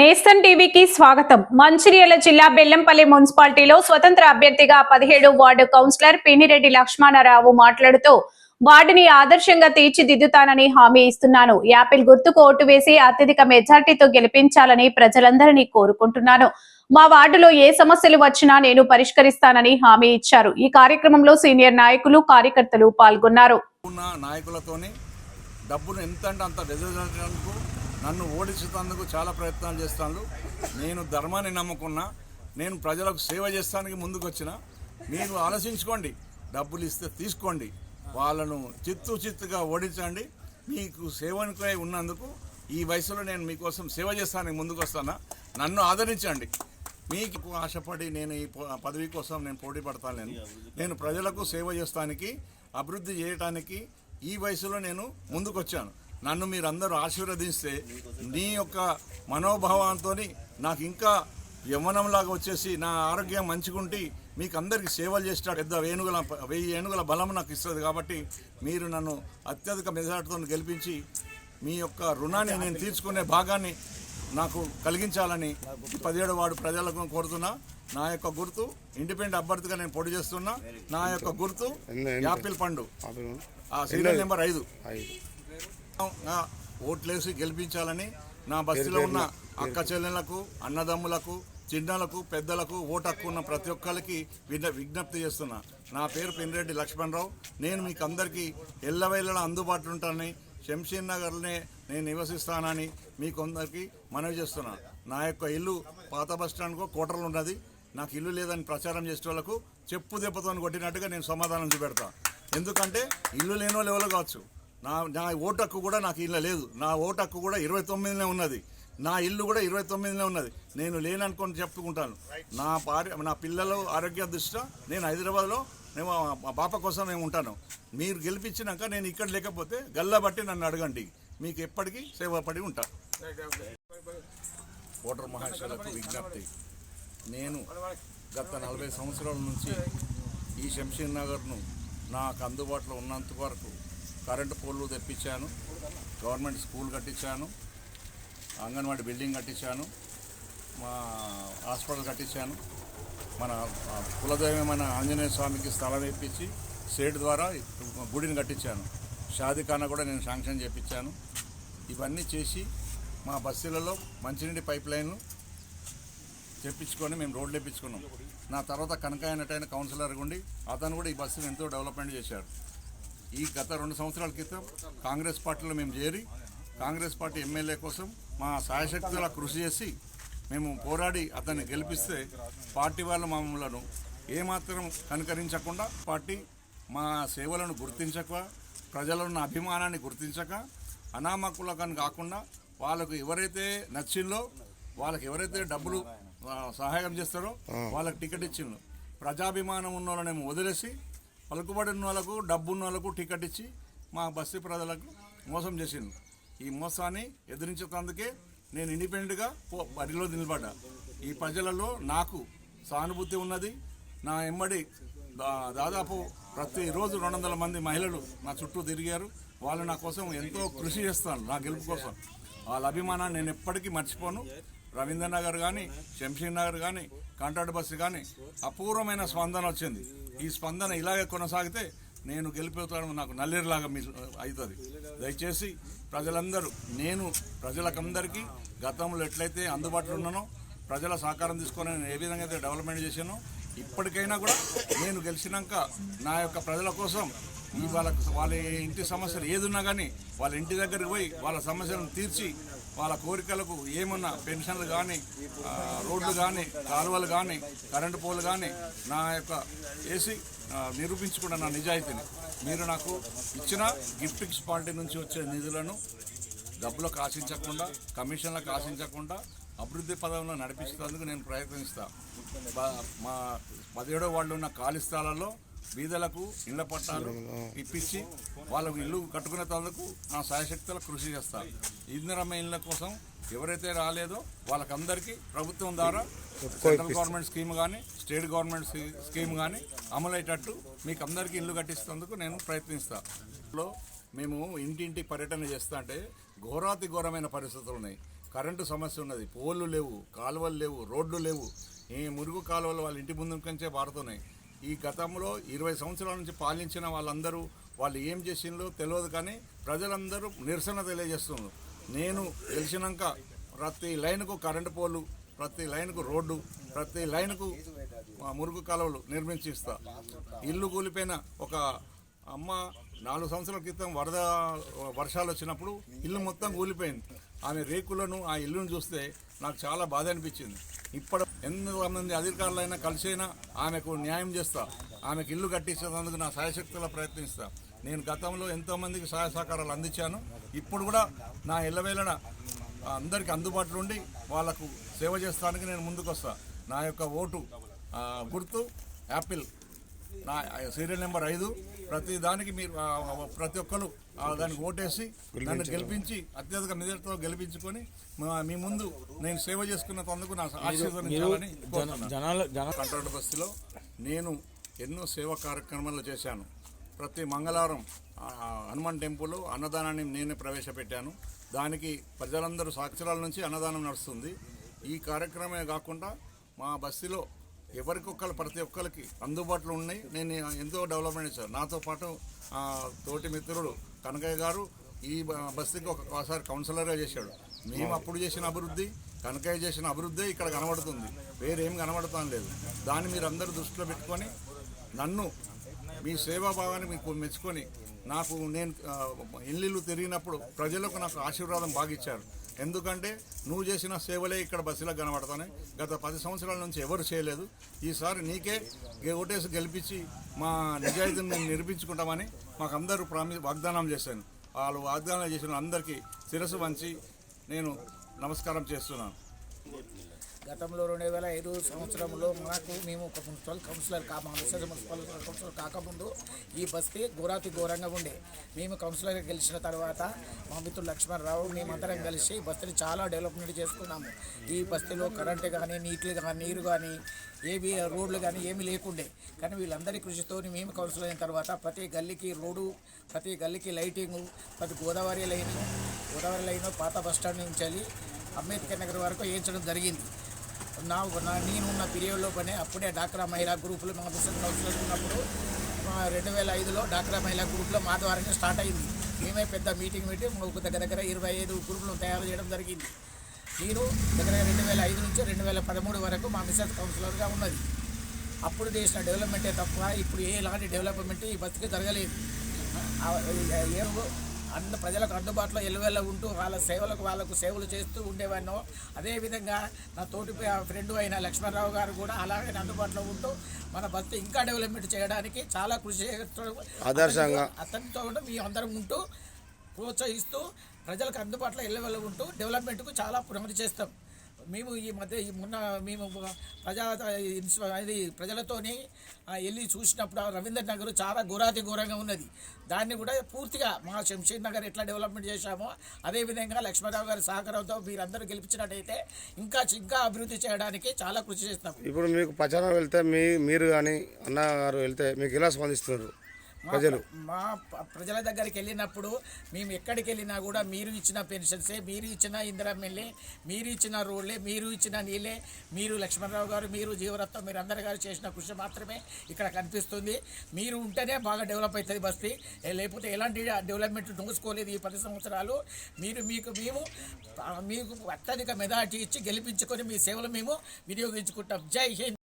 నేస్తం టీవీకి స్వాగతం. మంచిర్యాల జిల్లా బెల్లంపల్లి మున్సిపాలిటీలో స్వతంత్ర అభ్యర్థిగా 17వ వార్డు కౌన్సిలర్ పినిరెడ్డి లక్ష్మణరావు మాట్లాడుతూ వార్డుని ఆదర్శంగా తీర్చిదిద్దుతానని హామీ ఇస్తున్నాను. యాపిల్ గుర్తుకు ఓటు వేసి అత్యధిక మెజార్టీతో గెలిపించాలని ప్రజలందరినీ కోరుకుంటున్నాను. మా వార్డులో ఏ సమస్యలు వచ్చినా నేను పరిష్కరిస్తానని హామీ ఇచ్చారు. ఈ కార్యక్రమంలో సీనియర్ నాయకులు, కార్యకర్తలు పాల్గొన్నారు. డబ్బును ఎంత అంటే అంత వెదజేయడానికి నన్ను ఓడించేందుకు చాలా ప్రయత్నాలు చేస్తాను. నేను ధర్మాన్ని నమ్ముకున్నా, నేను ప్రజలకు సేవ చేస్తానికి ముందుకు వచ్చిన. మీరు ఆలోచించుకోండి, డబ్బులు ఇస్తే తీసుకోండి, వాళ్ళను చిత్తుగా ఓడించండి. మీకు సేవనికై ఉన్నందుకు ఈ వయసులో నేను మీకోసం సేవ చేస్తానికి ముందుకు వస్తాను. నన్ను ఆదరించండి. మీకు ఆశపడి నేను ఈ పదవి కోసం నేను పోటీ పడతాను. నేను ప్రజలకు సేవ చేస్తానికి, అభివృద్ధి చేయడానికి ఈ వయసులో నేను ముందుకు వచ్చాను. నన్ను మీరందరూ ఆశీర్వదిస్తే నీ యొక్క మనోభావంతో నాకు ఇంకా యవ్వనంలాగా వచ్చేసి నా ఆరోగ్యం మంచిగుంటి మీకు అందరికీ సేవలు చేస్తాడు. పెద్ద 1000 ఏనుగుల బలం నాకు ఇస్తుంది. కాబట్టి మీరు నన్ను అత్యధిక మెజార్టీతో గెలిపించి మీ యొక్క రుణాన్ని నేను తీర్చుకునే భాగాన్ని నాకు కలిగించాలని 17వ వార్డు ప్రజలకు కోరుతున్నా. నా యొక్క గుర్తు ఇండిపెండెంట్ అభ్యర్థిగా నేను పోటీ చేస్తున్నా. నా యొక్క గుర్తు యాపిల్ పండు, సీరియల్ నెంబర్ 5. ఓట్లేసి గెలిపించాలని నా బస్తీలో ఉన్న అక్క చెల్లెళ్లకు, అన్నదమ్ములకు, చిన్నలకు, పెద్దలకు ఓటు హక్కు ఉన్న ప్రతి ఒక్కరికి విజ్ఞప్తి చేస్తున్నా. నా పేరు పినిరెడ్డి లక్ష్మణరావు. నేను మీకు అందరికీ ఎల్లవేళలా అందుబాటులో ఉంటానని, శంషీర్ నగర్లోనే నేను నివసిస్తానని మీకు అందరికీ మనవి చేస్తున్నా. నా యొక్క ఇల్లు పాత బస్టాండ్కు కోటర్లు ఉన్నది. నాకు ఇల్లు లేదని ప్రచారం చేసే వాళ్ళకు చెప్పు దెబ్బతో కొట్టినట్టుగా నేను సమాధానం చూపెడతా. ఎందుకంటే ఇల్లు లేనో లెవెల్ కావచ్చు, నా ఓటు హక్కు కూడా నాకు ఇల్లు లేదు. నా ఓటు హక్కు కూడా 29నే ఉన్నది. నా ఇల్లు కూడా 29నే ఉన్నది. నేను లేననుకొని చెప్పుకుంటాను. నా పిల్లలు ఆరోగ్య దృష్ట్యా నేను హైదరాబాద్లో మా పాప కోసం నేను ఉంటాను. మీరు గెలిపించినాక నేను ఇక్కడ లేకపోతే గల్లబట్టి నన్ను అడగండి, మీకు ఎప్పటికీ సేవపడి ఉంటా. ఓటర్ మహాశయులకు విజ్ఞప్తి, నేను గత 40 సంవత్సరాల నుంచి ఈ శంషీర్ నగర్ను నాకు అందుబాటులో ఉన్నంత వరకు కరెంటు పోల్లు తెప్పించాను, గవర్నమెంట్ స్కూల్ కట్టించాను, అంగన్వాడీ బిల్డింగ్ కట్టించాను, మా హాస్పిటల్ కట్టించాను, మన కులదైవమైన ఆంజనేయ స్వామికి స్థలం ఇప్పించి స్టేట్ ద్వారా గుడిని కట్టించాను. షాదీఖానా కూడా నేను శాంక్షన్ చేయించాను. ఇవన్నీ చేసి మా బస్తీలలో మంచినీటి పైప్ లైన్లు తెప్పించుకొని మేము రోడ్లు వేయించుకున్నాం. నా తర్వాత కనకాయ నటైన కౌన్సిలర్ ఉండి అతను కూడా ఈ బస్సును ఎంతో డెవలప్మెంట్ చేశాడు. ఈ గత 2 సంవత్సరాల క్రితం కాంగ్రెస్ పార్టీలో మేము చేరి కాంగ్రెస్ పార్టీ ఎమ్మెల్యే కోసం మా సాయశక్తులా కృషి చేసి మేము పోరాడి అతన్ని గెలిపిస్తే పార్టీ వాళ్ళు మమ్మల్ని ఏమాత్రం కనుకరించకుండా, పార్టీ మా సేవలను గుర్తించక, ప్రజలను ఉన్న అభిమానాన్ని గుర్తించక, అనామకులకని కాకుండా వాళ్ళకు ఎవరైతే నచ్చిందో, వాళ్ళకి ఎవరైతే డబ్బులు సహాయం చేస్తారో వాళ్ళకి టికెట్ ఇచ్చిండు. ప్రజాభిమానం ఉన్న వాళ్ళనేమో వదిలేసి పలుకుబడి ఉన్న వాళ్ళకు, డబ్బు ఉన్న వాళ్ళకు టికెట్ ఇచ్చి మా బస్తీ ప్రజలకు మోసం చేసిండు. ఈ మోసాన్ని ఎదిరించేందుకే నేను ఇండిపెండెంట్గా బరిలో నిలబడ్డా. ఈ ప్రజలలో నాకు సానుభూతి ఉన్నది. నా ఎమ్మడి దాదాపు ప్రతిరోజు 200 మంది మహిళలు నా చుట్టూ తిరిగారు. వాళ్ళు నా కోసం ఎంతో కృషి చేస్తాను. నా గెలుపు కోసం వాళ్ళ అభిమానాన్ని నేను ఎప్పటికీ మర్చిపోను. రవీంద్ర నగర్ కానీ, శంషీర్ నగర్ కానీ, కాంట్రాక్ట్ బస్సు కానీ అపూర్వమైన స్పందన వచ్చింది. ఈ స్పందన ఇలాగే కొనసాగితే నేను గెలిపోతాను, నాకు నల్లేరులాగా అవుతుంది. దయచేసి ప్రజలందరూ, నేను ప్రజలకందరికీ గతంలో ఎట్లయితే అందుబాటులో ఉన్నానో, ప్రజల సహకారం తీసుకొని నేను ఏ విధంగా అయితే డెవలప్మెంట్ చేశానో, ఇప్పటికైనా కూడా నేను గెలిచినాక నా యొక్క ప్రజల కోసం వాళ్ళ ఇంటి సమస్యలు ఏదున్నా కానీ వాళ్ళ ఇంటి దగ్గరికి పోయి వాళ్ళ సమస్యలను తీర్చి, వాళ్ళ కోరికలకు ఏమున్నా పెన్షన్లు కానీ, రోడ్లు కానీ, కాలువలు కానీ, కరెంటు పోలు కానీ నా యొక్క వేసి నిరూపించుకున్న నా నిజాయితీని. మీరు నాకు ఇచ్చిన గిఫ్ట్ పార్టీ నుంచి వచ్చే నిధులను డబ్బులకు ఆశించకుండా, కమిషన్లకు ఆశించకుండా అభివృద్ధి పదంలో నడిపించేందుకు నేను ప్రయత్నిస్తాను. మా 17వ వార్డులో ఉన్న ఖాళీ స్థలాల్లో బీదలకు ఇళ్ల పట్టాలు ఇప్పించి వాళ్ళకు ఇల్లు కట్టుకునేందుకు నా సాయశక్తుల కృషి చేస్తాను. ఇందిరమ్మ ఇళ్ల కోసం ఎవరైతే రాలేదో వాళ్ళకందరికీ ప్రభుత్వం ద్వారా సెంట్రల్ గవర్నమెంట్ స్కీమ్ కానీ, స్టేట్ గవర్నమెంట్ స్కీమ్ కానీ అమలయ్యేటట్టు మీకు అందరికీ ఇల్లు కట్టిస్తేందుకు నేను ప్రయత్నిస్తాను. మేము ఇంటింటి పర్యటన చేస్తా అంటే ఘోరాతి ఘోరమైన పరిస్థితులు ఉన్నాయి. కరెంటు సమస్య ఉన్నది, పోళ్ళు లేవు, కాలువలు లేవు, రోడ్లు లేవు. ఈ మురుగు కాలువలు వాళ్ళ ఇంటి ముందు నుంచే పారుతున్నాయి. ఈ గతంలో 20 సంవత్సరాల నుంచి పాలించిన వాళ్ళందరూ వాళ్ళు ఏం చేసిందో తెలియదు, కానీ ప్రజలందరూ నిరసన తెలియజేస్తున్నారు. నేను గెలిచినాక ప్రతి లైన్కు కరెంటు పోలు, ప్రతి లైన్కు రోడ్డు, ప్రతి లైన్కు మురుగు కాలువలు నిర్మించి ఇస్తా. ఇల్లు కూలిపోయిన ఒక అమ్మ 4 సంవత్సరాల క్రితం వర్షాలు వచ్చినప్పుడు ఇల్లు మొత్తం కూలిపోయింది. ఆమె రేకులను, ఆ ఇల్లును చూస్తే నాకు చాలా బాధ అనిపించింది. ఇప్పుడు ఎంతమంది అధికారులైనా కలిసైనా ఆమెకు న్యాయం చేస్తా, ఆమెకు ఇల్లు కట్టించేందుకు నా సాయశక్తుల ప్రయత్నిస్తా. నేను గతంలో ఎంతోమందికి సహాయ సహకారాలు అందించాను. ఇప్పుడు కూడా నా ఎల్లవేళన అందరికీ అందుబాటులో ఉండి వాళ్లకు సేవ చేస్తానికి నేను ముందుకు వస్తా. నా యొక్క ఓటు గుర్తు యాపిల్, నా సీరియల్ నెంబర్ 5. ప్రతి దానికి మీరు ప్రతి ఒక్కరు దానికి ఓటేసి నన్ను గెలిపించి అత్యధిక మెజార్టీతో గెలిపించుకొని మీ ముందు నేను సేవ చేసుకున్నందుకు నా ఆశీర్వదించాలని కోరుతున్నాను. కంట్రోల్ బస్తీలో నేను ఎన్నో సేవా కార్యక్రమాలు చేశాను. ప్రతి మంగళవారం హనుమాన్ టెంపుల్ అన్నదానాన్ని నేనే ప్రవేశపెట్టాను. దానికి ప్రజలందరూ సంవత్సరాల నుంచి అన్నదానం నడుస్తుంది. ఈ కార్యక్రమమే కాకుండా మా బస్తీలో ఎవరికొక్కరు ప్రతి ఒక్కరికి అందుబాటులో ఉన్నాయి. నేను ఎంతో డెవలప్మెంట్ చేశాను. నాతో పాటు తోటి మిత్రుడు కనకయ్య గారు ఈ బస్తీకి ఒకసారి కౌన్సిలర్గా చేశాడు. మేము అప్పుడు చేసిన అభివృద్ధి, కనకయ్య చేసిన అభివృద్ధి ఇక్కడ కనబడుతుంది, వేరేం కనబడుతాం లేదు. దాన్ని మీరు అందరూ దృష్టిలో పెట్టుకొని నన్ను మీ సేవాభావాన్ని మీకు మెచ్చుకొని నేను ఇల్లు తిరిగినప్పుడు ప్రజలకు నాకు ఆశీర్వాదం బాగా ఇచ్చారు. ఎందుకంటే నువ్వు చేసిన సేవలే ఇక్కడ బస్సులకు కనబడతాయి. గత 10 సంవత్సరాల నుంచి ఎవరు చేయలేదు. ఈసారి నీకే ఓటేసి గెలిపించి మా నిజాయితీని మేము నిరూపించుకుంటామని మాకు అందరూ వాగ్దానం చేశాను. వాళ్ళు వాగ్దానం చేసిన అందరికీ శిరస్సు వంచి నేను నమస్కారం చేస్తున్నాను. గతంలో 2005 సంవత్సరంలో మేము ఒక మున్సిపల్ కౌన్సిలర్ మున్సిపల్ కౌన్సిలర్ కాకముందు ఈ బస్తీ ఘోరంగా ఉండే. మేము కౌన్సిలర్గా గెలిచిన తర్వాత మా మిత్రుడు లక్ష్మణరావు మేమందరం కలిసి బస్తీని చాలా డెవలప్మెంట్ చేసుకున్నాము. ఈ బస్తీలో కరెంటు కానీ, నీరు కానీ, ఏవి రోడ్లు కానీ ఏమీ లేకుండే. కానీ వీళ్ళందరి కృషితో మేము కౌన్సిలర్ అయిన తర్వాత ప్రతి గల్లీకి రోడ్డు, ప్రతి గల్లీకి లైటింగు, ప్రతి గోదావరి లైన్ పాత బస్టాండ్ నుంచి అంబేద్కర్ నగర్ వరకు వేయించడం జరిగింది. నేనున్న పీరియడ్లో పని అప్పుడే డాక్రా మహిళా గ్రూపులు మా బిజినెస్ కౌన్సిలర్ ఉన్నప్పుడు 2005లో డాక్రా మహిళా గ్రూప్లో మా ద్వారానే స్టార్ట్ అయింది. మేమే పెద్ద మీటింగ్ దగ్గర 25 గ్రూపులను తయారు చేయడం జరిగింది. నేను దగ్గర 2005 నుంచి 2013 వరకు మా బిజినెస్ కౌన్సిలర్గా ఉన్నది. అప్పుడు చేసిన డెవలప్మెంటే తప్ప ఇప్పుడు ఎలాంటి డెవలప్మెంట్ ఈ బస్సుకి జరగలేదు. అన్ని ప్రజలకు అందుబాటులో ఎల్లువెల్ల ఉంటూ వాళ్ళకు సేవలు చేస్తూ ఉండేవాడినో, అదేవిధంగా నా తోటి ఫ్రెండ్ అయిన లక్ష్మణరావు గారు కూడా అలాగే అందుబాటులో ఉంటూ మన బస్సు ఇంకా డెవలప్మెంట్ చేయడానికి చాలా కృషి చేస్తూ ఆదర్శంగా అతనితో కూడా మీ అందరం ఉంటూ ప్రోత్సహిస్తూ ప్రజలకు అందుబాటులో ఎల్లువెల్ల ఉంటూ డెవలప్మెంట్కు చాలా పునరుద్ధి చేస్తాం. మేము మేము ప్రజలతోని వెళ్ళి చూసినప్పుడు రవీంద్ర నగర్ చాలా ఘోరంగా ఉన్నది. దాన్ని కూడా పూర్తిగా మా శంషీర్ నగర్ ఎట్లా డెవలప్మెంట్ చేశామో అదేవిధంగా లక్ష్మణరావు గారి సహకారంతో మీరందరూ గెలిపించినట్టయితే ఇంకా అభివృద్ధి చేయడానికి చాలా కృషి చేస్తాం. ఇప్పుడు మీకు ప్రచారం వెళ్తే మీరు కానీ అన్నగారు వెళ్తే మీకు ఎలా స్పందిస్తున్నారు ప్రజలు? మా ప్రజల దగ్గరికి వెళ్ళినప్పుడు మేము ఎక్కడికి వెళ్ళినా కూడా మీరు ఇచ్చిన పెన్షన్సే, మీరు ఇచ్చిన ఇందిరమ్మెల్యే, మీరు ఇచ్చిన రోడ్లే, మీరు ఇచ్చిన నీళ్ళే, మీరు లక్ష్మణరావు గారు, మీరు జీవరత్నం, మీరు అందరి గారు చేసిన కృషి మాత్రమే ఇక్కడ కనిపిస్తుంది. మీరు ఉంటేనే బాగా డెవలప్ అవుతుంది బస్తీ, లేకపోతే ఎలాంటి డెవలప్మెంట్ నూసుకోలేదు ఈ 10 సంవత్సరాలు. మీకు అత్యధిక మెజార్టీ ఇచ్చి గెలిపించుకొని మీ సేవలు మేము వినియోగించుకుంటాం. జై హింద్.